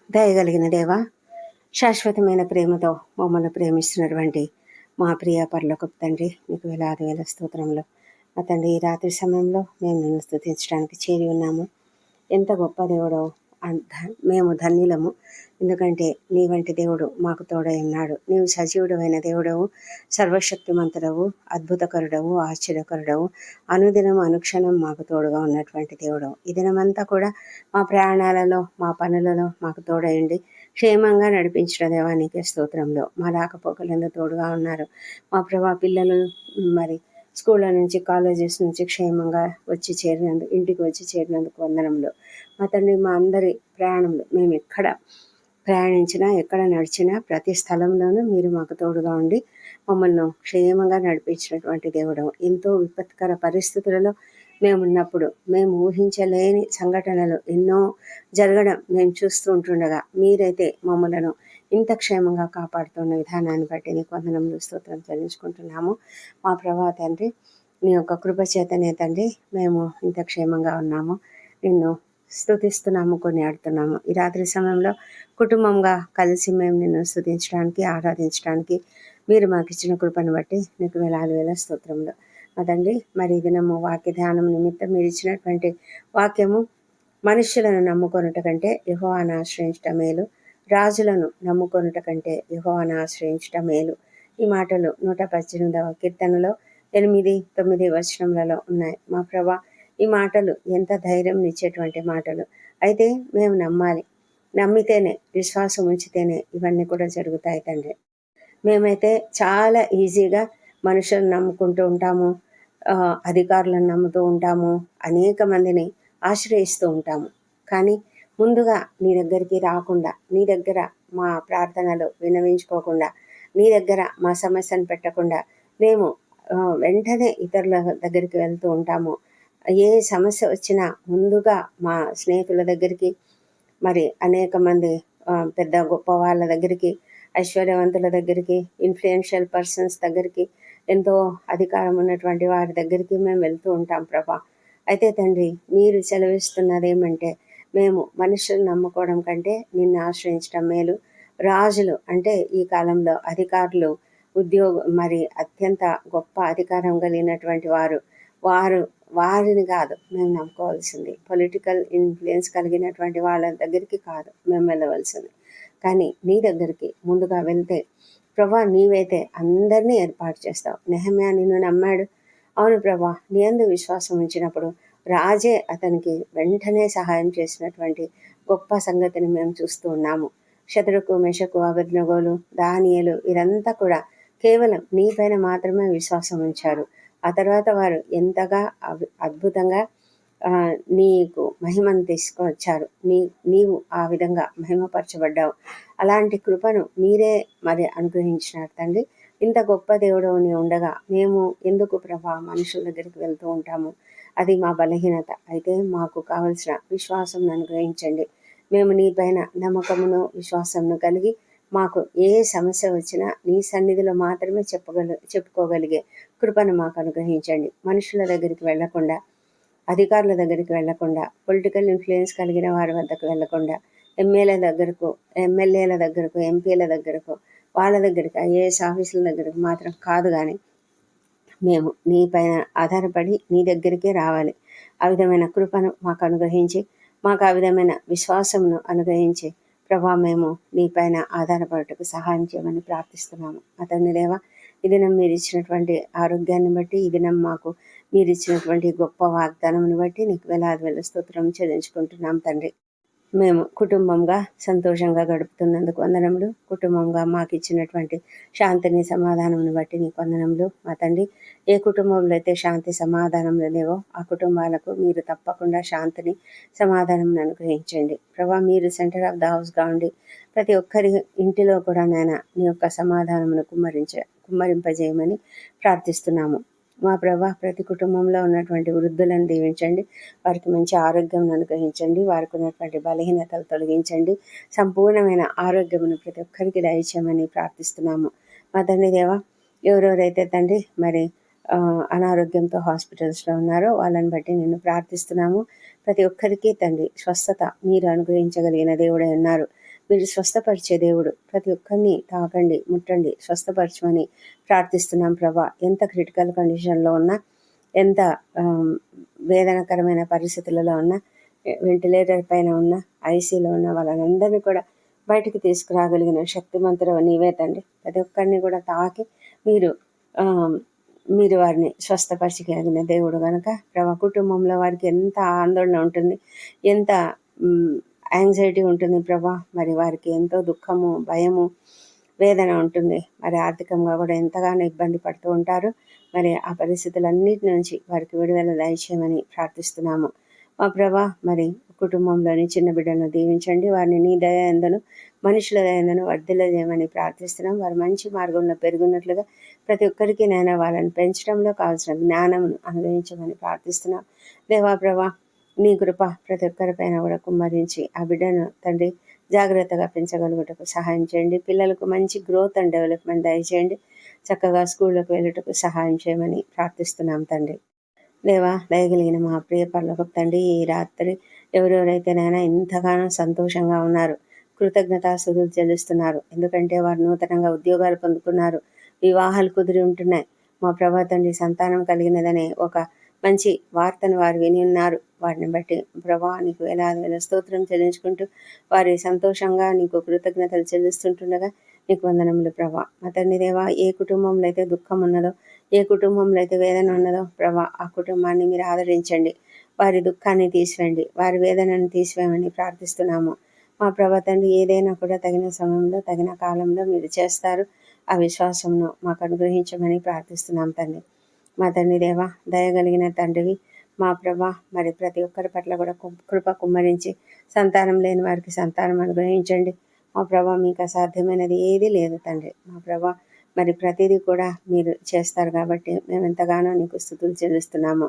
దయగలిగిన దేవా, శాశ్వతమైన ప్రేమతో మమ్మల్ని ప్రేమిస్తున్నటువంటి మా ప్రియ పరలోకపు తండ్రి, నీకు వేలాది వేల స్తోత్రములు. మా తండ్రి, ఈ రాత్రి సమయంలో మేము నిన్ను స్తుతించడానికి చేరి ఉన్నాము. ఎంత గొప్ప దేవుడో మేము ధన్యులము. ఎందుకంటే నీ వంటి దేవుడు మాకు తోడై ఉన్నాడు. నీవు సజీవుడమైన దేవుడవు, సర్వశక్తిమంతుడవు, అద్భుతకరుడవు, ఆశ్చర్యకరుడవు, అనుదినం అనుక్షణం మాకు తోడుగా ఉన్నటువంటి దేవుడవు. ఈ దినమంతా కూడా మా ప్రయాణాలలో, మా పనులలో మాకు తోడయండి క్షేమంగా నడిపించిన దేవానికి స్తోత్రంలో. మా రాకపోకలందు తోడుగా ఉన్నారు. మా ప్రభా పిల్లలు మరి స్కూళ్ళ నుంచి, కాలేజెస్ నుంచి క్షేమంగా వచ్చి చేరినందుకు, ఇంటికి వచ్చి చేరినందుకు వందనములు. మా తండ్రి, మా అందరి ప్రయాణంలో మేము ఎక్కడ ప్రయాణించినా, ఎక్కడ నడిచినా, ప్రతి స్థలంలోనూ మీరు మాకు తోడుగా ఉండి మమ్మల్ని క్షేమంగా నడిపించినటువంటి దేవుడు. ఎంతో విపత్కర పరిస్థితులలో మేమున్నప్పుడు మేము ఊహించలేని సంఘటనలు ఎన్నో జరగడం మేము చూస్తూ ఉంటుండగా మీరైతే మమ్మలను ఇంత క్షేమంగా కాపాడుతున్న విధానాన్ని బట్టి నీకు వందనములు, స్తోత్రం చెల్లించుకుంటున్నాము. మా ప్రభా తండ్రి, నీ యొక్క కృప చేతనే తండ్రి మేము ఇంత క్షేమంగా ఉన్నాము. నిన్ను స్తుతిస్తున్నాము, కొనియాడుతున్నాము. ఈ రాత్రి సమయంలో కుటుంబంగా కలిసి మేము నిన్ను స్తుతించడానికి, ఆరాధించడానికి మీరు మాకు ఇచ్చిన కృపను బట్టి నీకు వేలాది వేల స్తోత్రములు. అదండి, మరి ఈ దినము వాక్య ధ్యానం నిమిత్తం మీరు ఇచ్చినటువంటి వాక్యము, మనుష్యులను నమ్ముకొనుట కంటే యెహోవాను ఆశ్రయించటం మేలు, రాజులను నమ్ముకొనుట కంటే యెహోవాను ఆశ్రయించటం మేలు. ఈ మాటలు 118వ కీర్తనలో 8, 9 వచనములలో ఉన్నాయి. మా ప్రభా, ఈ మాటలు ఎంత ధైర్యం ఇచ్చేటువంటి మాటలు. అయితే మేము నమ్మాలి. నమ్మితేనే, విశ్వాసం ఉంచితేనే ఇవన్నీ కూడా జరుగుతాయి తండ్రి. మేమైతే చాలా ఈజీగా మనుషులను నమ్ముకుంటూ ఉంటాము, అధికారులను నమ్ముతూ ఉంటాము, అనేక మందిని ఆశ్రయిస్తూ ఉంటాము. కానీ ముందుగా నీ దగ్గరికి రాకుండా, నీ దగ్గర మా ప్రార్థనలు వినవించుకోకుండా, నీ దగ్గర మా సమస్యను పెట్టకుండా మేము వెంటనే ఇతరుల దగ్గరికి వెళ్తూ ఉంటాము. ఏ సమస్య వచ్చినా ముందుగా మా స్నేహితుల దగ్గరికి, మరి అనేక మంది పెద్ద గొప్ప వాళ్ళ దగ్గరికి, ఐశ్వర్యవంతుల దగ్గరికి, ఇన్ఫ్లుయెన్షియల్ పర్సన్స్ దగ్గరికి, ఎంతో అధికారం ఉన్నటువంటి వారి దగ్గరికి మేము వెళ్తూ ఉంటాం ప్రభా. అయితే తండ్రి, మీరు సెలవిస్తున్నది ఏమంటే, మేము మనుషులను నమ్ముకోవడం కంటే నిన్ను ఆశ్రయించడం మేలు. రాజులు అంటే ఈ కాలంలో అధికారులు, మరి అత్యంత గొప్ప అధికారం కలిగినటువంటి వారిని కాదు మేము నమ్ముకోవాల్సింది. పొలిటికల్ ఇన్ఫ్లుయెన్స్ కలిగినటువంటి వాళ్ళ దగ్గరికి కాదు మేము వెళ్ళవలసింది, కానీ నీ దగ్గరికి ముందుగా వెళ్తే ప్రభా, నీవైతే అందరినీ ఏర్పాటు చేస్తావు. నెహెమ్యా నిన్ను నమ్మాడు. అవును ప్రభా, నీ యందు విశ్వాసం ఉంచినప్పుడు రాజే అతనికి వెంటనే సహాయం చేసినటువంటి గొప్ప సంగతిని మేము చూస్తూ ఉన్నాము. శద్రకు, మెషకు, అబేద్నెగోలు, దానియేలు వీరంతా కూడా కేవలం నీ పైన మాత్రమే విశ్వాసం ఉంచారు. ఆ తర్వాత వారు ఎంతగా అద్భుతంగా నీకు మహిమను తీసుకొచ్చారు. నీవు ఆ విధంగా మహిమపరచబడ్డావు. అలాంటి కృపను మీరే మరి అనుగ్రహించినారు తండ్రి. ఇంత గొప్ప దేవుడు నీ ఉండగా మేము ఎందుకు ప్రభా మనుషుల దగ్గరికి వెళ్తూ ఉంటాము? అది మా బలహీనత. అయితే మాకు కావలసిన విశ్వాసం అనుగ్రహించండి. మేము నీ పైన నమ్మకమును, విశ్వాసమును కలిగి మాకు ఏ సమస్య వచ్చినా నీ సన్నిధిలో మాత్రమే చెప్పుకోగలిగే కృపను మాకు అనుగ్రహించండి. మనుషుల దగ్గరికి వెళ్లకుండా, అధికారుల దగ్గరికి వెళ్లకుండా, పొలిటికల్ ఇన్ఫ్లుయెన్స్ కలిగిన వారి వద్దకు వెళ్లకుండా, ఎమ్మెల్యేల దగ్గరకు, ఎంపీల దగ్గరకు, వాళ్ళ దగ్గరికి, ఐఏఎస్ ఆఫీసుల దగ్గరకు మాత్రం కాదు. కానీ మేము నీ పైన ఆధారపడి నీ దగ్గరికే రావాలి. ఆ విధమైన కృపను మాకు అనుగ్రహించి, మాకు ఆ విధమైన విశ్వాసమును అనుగ్రహించి ప్రభా, మేము నీ పైన ఆధారపడటకు సహాయం చేయమని ప్రార్థిస్తున్నాము. అతన్ని దేవా, ఈ దినం మీరు ఇచ్చినటువంటి ఆరోగ్యాన్ని బట్టి, ఈ దినం మాకు మీరు ఇచ్చినటువంటి గొప్ప వాగ్దానమును బట్టి నీకు వేలాది వేల స్తోత్రం చెల్లించుకుంటున్నాం తండ్రి. మేము కుటుంబంగా సంతోషంగా గడుపుతున్నందుకు వందనములు. కుటుంబంగా మాకు ఇచ్చినటువంటి శాంతిని, సమాధానమును బట్టి నీకు వందనములు. మా తండ్రి, ఏ కుటుంబంలో అయితే శాంతి సమాధానంలో లేవో ఆ కుటుంబాలకు మీరు తప్పకుండా శాంతిని, సమాధానం అనుగ్రహించండి ప్రభా. మీరు సెంటర్ ఆఫ్ ద హౌస్గా ఉండి ప్రతి ఒక్కరి ఇంటిలో కూడా నాయన నీ యొక్క సమాధానమును కుమ్మరింపజేయమని ప్రార్థిస్తున్నాము. మా ప్రభా, ప్రతి కుటుంబంలో ఉన్నటువంటి వృద్ధులను దీవించండి. వారికి మంచి ఆరోగ్యం అనుగ్రహించండి. వారికి ఉన్నటువంటి బలహీనతలు తొలగించండి. సంపూర్ణమైన ఆరోగ్యమును ప్రతి ఒక్కరికి దయచేయమని ప్రార్థిస్తున్నాము. మా తండ్రి దేవా, ఎవరెవరైతే తండ్రి మరి అనారోగ్యంతో హాస్పిటల్స్లో ఉన్నారో వాళ్ళని బట్టి నేను ప్రార్థిస్తున్నాము. ప్రతి ఒక్కరికి తండ్రి స్వస్థత మీరు అనుగ్రహించగలిగిన దేవుడే ఉన్నారు. మీరు స్వస్థపరిచే దేవుడు. ప్రతి ఒక్కరిని తాకండి, ముట్టండి, స్వస్థపరచమని ప్రార్థిస్తున్నాం ప్రభా. ఎంత క్రిటికల్ కండిషన్లో ఉన్నా, ఎంత వేదనకరమైన పరిస్థితులలో ఉన్నా, వెంటిలేటర్ పైన ఉన్న, ఐసీలో ఉన్న వాళ్ళందరినీ కూడా బయటికి తీసుకురాగలిగిన శక్తిమంతుడు నీవే తండ్రి. ప్రతి ఒక్కరిని కూడా తాకి మీరు మీరు వారిని స్వస్థపరచగలిగిన దేవుడు కనుక ప్రభా, కుటుంబంలో వారికి ఎంత ఆందోళన ఉంటుంది, ఎంత యాంగ్జైటీ ఉంటుంది ప్రభా. మరి వారికి ఎంతో దుఃఖము, భయము, వేదన ఉంటుంది. మరి ఆర్థికంగా కూడా ఎంతగానో ఇబ్బంది పడుతూ ఉంటారు. మరి ఆ పరిస్థితులన్నిటి నుంచి వారికి విడుదల దయచేయమని ప్రార్థిస్తున్నాము మా ప్రభా. మరి కుటుంబంలోని చిన్న బిడ్డలను దీవించండి. వారిని నీ దయ ఎందను, మనుషుల దయ ఎందను వర్ధిల్లజేయమని ప్రార్థిస్తున్నాం. వారు మంచి మార్గంలో పెరుగున్నట్లుగా ప్రతి ఒక్కరికి నేను వాళ్ళని పెంచడంలో కావాల్సిన జ్ఞానమును అనుగ్రహించమని ప్రార్థిస్తున్నాం. దేవా ప్రభా, నీ కృప ప్రతి ఒక్కరిపైన కూడా కుమ్మరించి ఆ బిడ్డను తండ్రి జాగ్రత్తగా పెంచగలుగుటకు సహాయం చేయండి. పిల్లలకు మంచి గ్రోత్ అండ్ డెవలప్మెంట్ దయచేయండి. చక్కగా స్కూళ్ళకు వెళ్ళుటకు సహాయం చేయమని ప్రార్థిస్తున్నాం తండ్రి. దేవా, దయగలిగిన మా ప్రియ పరలోకపు తండ్రి, ఈ రాత్రి ఎవరెవరైతే నాయన ఎంతగానో సంతోషంగా ఉన్నారు, కృతజ్ఞతాస్తుతులు చెల్లిస్తున్నారు. ఎందుకంటే వారు నూతనంగా ఉద్యోగాలు పొందుకున్నారు, వివాహాలు కుదిరి ఉంటున్నాయి. మా ప్రభా తండ్రి, సంతానం కలిగినదనే ఒక మంచి వార్తను వారు విని ఉన్నారు. వారిని బట్టి ప్రభా నీకు వేల స్తోత్రం చెల్లించుకుంటూ వారి సంతోషంగా నీకు కృతజ్ఞతలు చెల్లిస్తుంటుండగా నీకు వందనములు ప్రభా. మా తండ్రి దేవా, ఏ కుటుంబంలో అయితే దుఃఖం ఉన్నదో, ఏ కుటుంబంలో అయితే వేదన ఉన్నదో ప్రభా, ఆ కుటుంబాన్ని మీరు ఆదరించండి. వారి దుఃఖాన్ని తీసివేయండి, వారి వేదనను తీసివేయమని ప్రార్థిస్తున్నాము మా ప్రభా తండ్రి. ఏదైనా కూడా తగిన సమయంలో, తగిన కాలంలో మీరు చేస్తారు. ఆ విశ్వాసంను మాకు అనుగ్రహించమని ప్రార్థిస్తున్నాం తండ్రి. మా తండ్రి దేవా, దయగలిగిన తండ్రివి మా ప్రభా. మరి ప్రతి ఒక్కరి పట్ల కూడా కృప కుమ్మరించి సంతానం లేని వారికి సంతానం అనుగ్రహించండి మా ప్రభా. మీకు అసాధ్యమైనది ఏదీ లేదు తండ్రి. మా ప్రభా, మరి ప్రతిదీ కూడా మీరు చేస్తారు కాబట్టి మేము ఎంతగానో నీకు స్తుతులు చెల్లిస్తున్నాము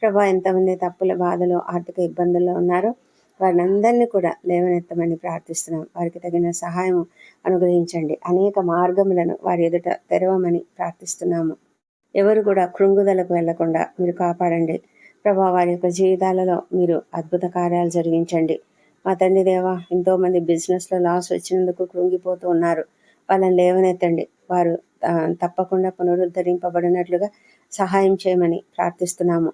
ప్రభా. ఎంతమంది తప్పుల బాధలు, ఆర్థిక ఇబ్బందుల్లో ఉన్నారో వారిని అందరినీ కూడా లేవనెత్తమని ప్రార్థిస్తున్నాం. వారికి తగిన సహాయం అనుగ్రహించండి. అనేక మార్గములను వారి ఎదుట తెరవమని ప్రార్థిస్తున్నాము. ఎవరు కూడా కృంగుదలకు వెళ్లకుండా మీరు కాపాడండి ప్రభా. వారి యొక్క జీవితాలలో మీరు అద్భుత కార్యాలు జరిగించండి మా తండ్రి దేవా. ఎంతోమంది బిజినెస్లో లాస్ వచ్చినందుకు కృంగిపోతూ ఉన్నారు. వాళ్ళని లేవనెత్తండి. వారు తప్పకుండా పునరుద్ధరింపబడినట్లుగా సహాయం చేయమని ప్రార్థిస్తున్నాము.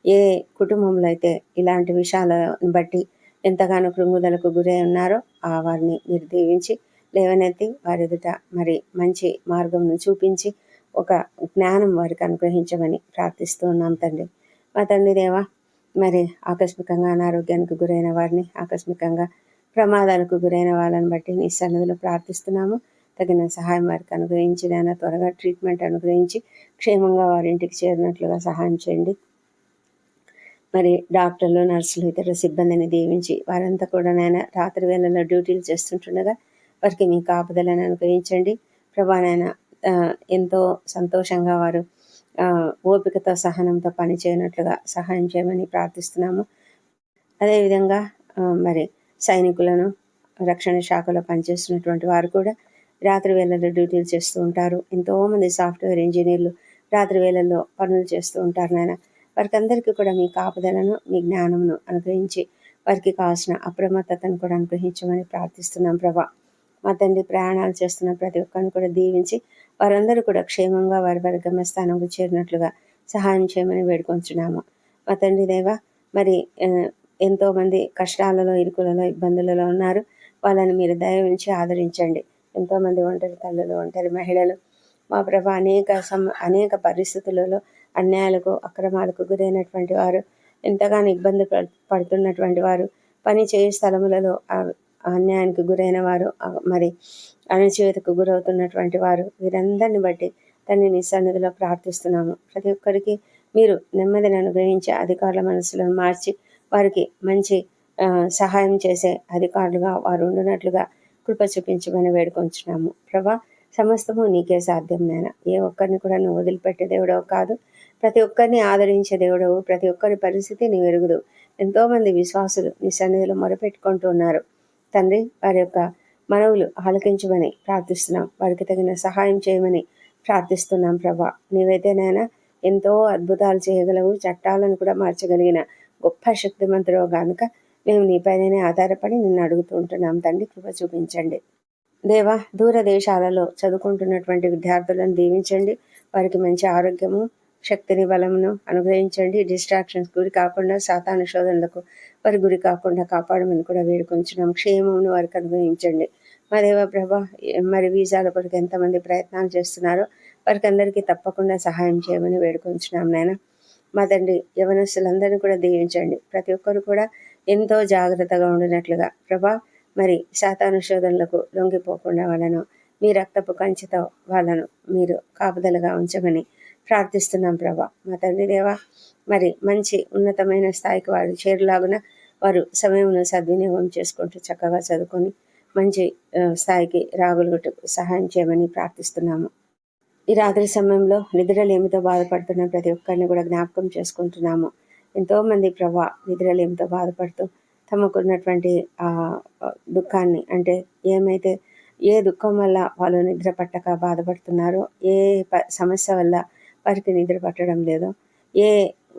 ఏ కుటుంబంలో అయితే ఇలాంటి విషయాలను బట్టి ఎంతగానో కృంగుదలకు గురై ఉన్నారో ఆ వారిని మీరు దీవించి లేవనెత్తి వారి ఎదుట మరి మంచి మార్గంను చూపించి ఒక జ్ఞానం వారికి అనుగ్రహించమని ప్రార్థిస్తూ ఉన్నాం తండ్రి. మా తండ్రి దేవా, మరి ఆకస్మికంగా అనారోగ్యానికి గురైన వారిని, ఆకస్మికంగా ప్రమాదాలకు గురైన వాళ్ళని బట్టి నీ సన్నిధిలో ప్రార్థిస్తున్నాము. తగిన సహాయం వారికి అనుగ్రహించి నాయన త్వరగా ట్రీట్మెంట్ అనుగ్రహించి క్షేమంగా వారి ఇంటికి చేరినట్లుగా సహాయం చేయండి. మరి డాక్టర్లు, నర్సులు, ఇతర సిబ్బందిని దీవించి వారంతా కూడా నాయన రాత్రి వేళల్లో డ్యూటీలు చేస్తుంటుండగా వారికి మీ కాపుదలను అనుగ్రహించండి ప్రభా. నాయన ఎంతో సంతోషంగా వారు ఓపికతో, సహనంతో పని చేయనట్లుగా సహాయం చేయమని ప్రార్థిస్తున్నాము. అదేవిధంగా మరి సైనికులను, రక్షణ శాఖలో పనిచేస్తున్నటువంటి వారు కూడా రాత్రి వేళల్లో డ్యూటీలు చేస్తూ ఉంటారు. ఎంతోమంది సాఫ్ట్వేర్ ఇంజనీర్లు రాత్రి వేళల్లో పనులు చేస్తూ ఉంటారు నాయన. వారికి అందరికీ కూడా మీ కాపుదలను, మీ జ్ఞానమును అనుగ్రహించి వారికి కావాల్సిన అప్రమత్తతను కూడా అనుగ్రహించమని ప్రార్థిస్తున్నాం ప్రభా. మా తండ్రి, ప్రయాణాలు చేస్తున్న ప్రతి ఒక్కరిని కూడా దీవించి వారందరూ కూడా క్షేమంగా వారి వారి గమ్యస్థానంకు చేరినట్లుగా సహాయం చేయమని వేడుకొంచున్నాము మా తండ్రి దేవా. మరి ఎంతోమంది కష్టాలలో, ఇరుకులలో, ఇబ్బందులలో ఉన్నారు. వాళ్ళని మీరు దయ ఉంచి ఆదరించండి. ఎంతోమంది ఒంటరి తల్లులు, ఒంటరి మహిళలు మా ప్రభా, అనేక పరిస్థితులలో అన్యాయాలకు, అక్రమాలకు గురైనటువంటి వారు, ఎంతగానో ఇబ్బంది పడుతున్నటువంటి వారు, పని చేయ స్థలములలో అన్యాయానికి గురైన వారు, మరి అణచివేతకు గురవుతున్నటువంటి వారు, వీరందరిని బట్టి తండ్రి నీ సన్నిధిలో ప్రార్థిస్తున్నాము. ప్రతి ఒక్కరికి మీరు నెమ్మదిని అనుగ్రహించి అధికారుల మనసులను మార్చి వారికి మంచి సహాయం చేసే అధికారులుగా వారు ఉండినట్లుగా కృప చూపించమని వేడుకొంచున్నాము ప్రభా. సమస్తము నీకే సాధ్యం నాయన. ఏ ఒక్కరిని కూడా నువ్వు వదిలిపెట్టే దేవుడవు కాదు. ప్రతి ఒక్కరిని ఆదరించే దేవుడవు. ప్రతి ఒక్కరి పరిస్థితి నీ ఎరుగుదు. ఎంతోమంది విశ్వాసులు నీ సన్నిధిలో మొరపెట్టుకుంటూ ఉన్నారు తండ్రి. వారి యొక్క మనవులు ఆలకించమని ప్రార్థిస్తున్నాం. వారికి తగిన సహాయం చేయమని ప్రార్థిస్తున్నాం ప్రభా. నీవైతే నాయన ఎంతో అద్భుతాలు చేయగలవు, చట్టాలను కూడా మార్చగలిగిన గొప్ప శక్తిమంతుడు కనుక మేము నీ పైననే ఆధారపడి నిన్ను అడుగుతూ ఉంటున్నాం తండ్రి. కృప చూపించండి దేవా. దూర దేశాలలో చదువుకుంటున్నటువంటి విద్యార్థులను దీవించండి. వారికి మంచి ఆరోగ్యము, శక్తిని, బలమును అనుగ్రహించండి. డిస్ట్రాక్షన్స్ గురి కాకుండా, సాతాను శోధనలకు వారి గురి కాకుండా కాపాడమని కూడా వేడుకొంచున్నాం. క్షేమమును వారికి అనుగ్రహించండి మా దేవ ప్రభ. మరి వీసాల కొరకు ఎంతమంది ప్రయత్నాలు చేస్తున్నారో వారికి అందరికీ తప్పకుండా సహాయం చేయమని వేడుకొంచున్నాం నాయన. మా తండ్రి, యవనస్తులందరినీ కూడా దీవించండి. ప్రతి ఒక్కరు కూడా ఎంతో జాగ్రత్తగా ఉండినట్లుగా ప్రభా. మరి సాతాను శోధనలకు లొంగిపోకుండా వాళ్ళను మీ రక్తపు కంచెతో వాళ్ళను మీరు కాపుదలగా ఉంచమని ప్రార్థిస్తున్నాం ప్రభా. మా తండ్రి దేవా, మరి మంచి ఉన్నతమైన స్థాయికి వారు చేరులాగున వారు సమయమును సద్వినియోగం చేసుకుంటూ చక్కగా చదువుకొని మంచి స్థాయికి రాగలుగుటకు సహాయం చేయమని ప్రార్థిస్తున్నాము. ఈ రాత్రి సమయంలో నిద్రలేమితో బాధపడుతున్న ప్రతి ఒక్కరిని కూడా జ్ఞాపకం చేసుకుంటున్నాము. ఎంతోమంది ప్రభా నిద్రలేమితో బాధపడుతూ తమకున్నటువంటి దుఃఖాన్ని, అంటే ఏ దుఃఖం వల్ల వాళ్ళు నిద్ర పట్టక బాధపడుతున్నారో, ఏ సమస్య వల్ల వారికి నిద్ర పట్టడం లేదో, ఏ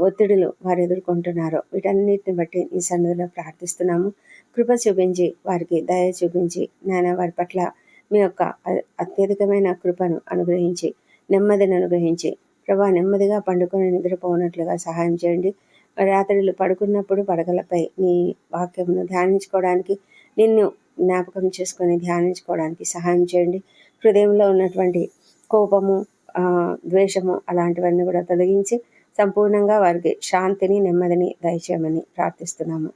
ఒత్తిడులు వారు ఎదుర్కొంటున్నారో వీటన్నిటిని బట్టి ఈ సన్నిధిలో ప్రార్థిస్తున్నాము. కృప చూపించి వారికి దయ చూపించి నాయన వారి పట్ల మీ యొక్క అత్యధికమైన కృపను అనుగ్రహించి నెమ్మదిని అనుగ్రహించి ప్రభా నెమ్మదిగా పండుకొని నిద్రపోనట్లుగా సహాయం చేయండి. రాత్రులు పడుకున్నప్పుడు పడకలపై నీ వాక్యమును ధ్యానించుకోవడానికి, నిన్ను జ్ఞాపకం చేసుకొని ధ్యానించుకోవడానికి సహాయం చేయండి. హృదయంలో ఉన్నటువంటి కోపము, ద్వేషము అలాంటివన్నీ కూడా తొలగించి సంపూర్ణంగా వారికి శాంతిని, నెమ్మదిని దయచేయమని ప్రార్థిస్తున్నాము.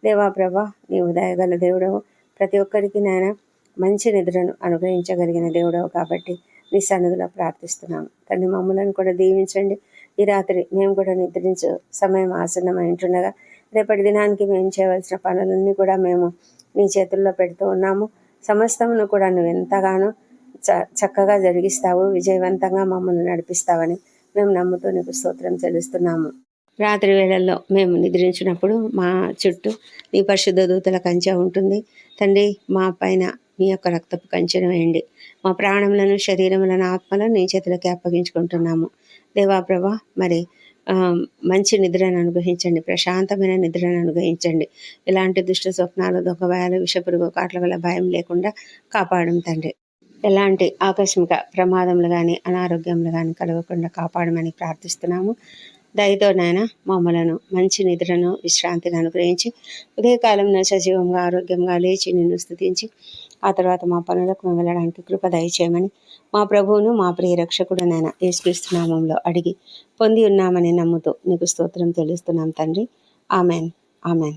దేవా ప్రభా, నీవు దయగల దేవుడవు, ప్రతి ఒక్కరికి నాయన మంచి నిద్రను అనుగ్రహించగలిగిన దేవుడవు కాబట్టి నీ సన్నిధిలో ప్రార్థిస్తున్నాము తండ్రి. మమ్మలను కూడా దీవించండి. ఈ రాత్రి మేము కూడా నిద్రించు సమయం ఆసన్నమై ఉంటుండగా రేపటి దినానికి మేము చేయవలసిన పనులన్నీ కూడా మేము నీ చేతుల్లో పెడుతూ ఉన్నాము. సమస్తమును కూడా నువ్వు ఎంతగానో చక్కగా జరిగిస్తావు, విజయవంతంగా మమ్మల్ని నడిపిస్తావని మేము నమ్ముతూ నీకు స్తోత్రం చెల్లిస్తున్నాము. రాత్రి వేళల్లో మేము నిద్రించినప్పుడు మా చుట్టూ నీ పరిశుద్ధ దూతల కంచె ఉంటుంది తండ్రి. మా పైన మీ యొక్క రక్తపు కంచెను వేయండి. మా ప్రాణములను, శరీరములను, ఆత్మలను నీ చేతులకి అప్పగించుకుంటున్నాము దేవా ప్రభా. మరి మంచి నిద్రను అనుగ్రహించండి, ప్రశాంతమైన నిద్రను అనుగ్రహించండి. ఎలాంటి దుష్ట స్వప్నాలు, దొంగభయాలు, విషపురుగు కాట్ల వల్ల భయం లేకుండా కాపాడం తండ్రి. ఎలాంటి ఆకస్మిక ప్రమాదములు కానీ, అనారోగ్యములు కానీ కలగకుండా కాపాడమని ప్రార్థిస్తున్నాము. దయతో నాయన మమ్మలను మంచి నిద్రను, విశ్రాంతిని అనుగ్రహించి ఉదయకాలంలో సజీవంగా, ఆరోగ్యంగా లేచి నిన్ను స్తుతించి ఆ తర్వాత మా పనులకు మేము వెళ్ళడానికి కృప దయచేయమని మా ప్రభువును, మా ప్రియ రక్షకుడు నాయన యేసుక్రీస్తు నామములో అడిగి పొంది ఉన్నామని నమ్ముతూ నీకు స్తోత్రం తెలుస్తున్నాం తండ్రి. Amen, amen.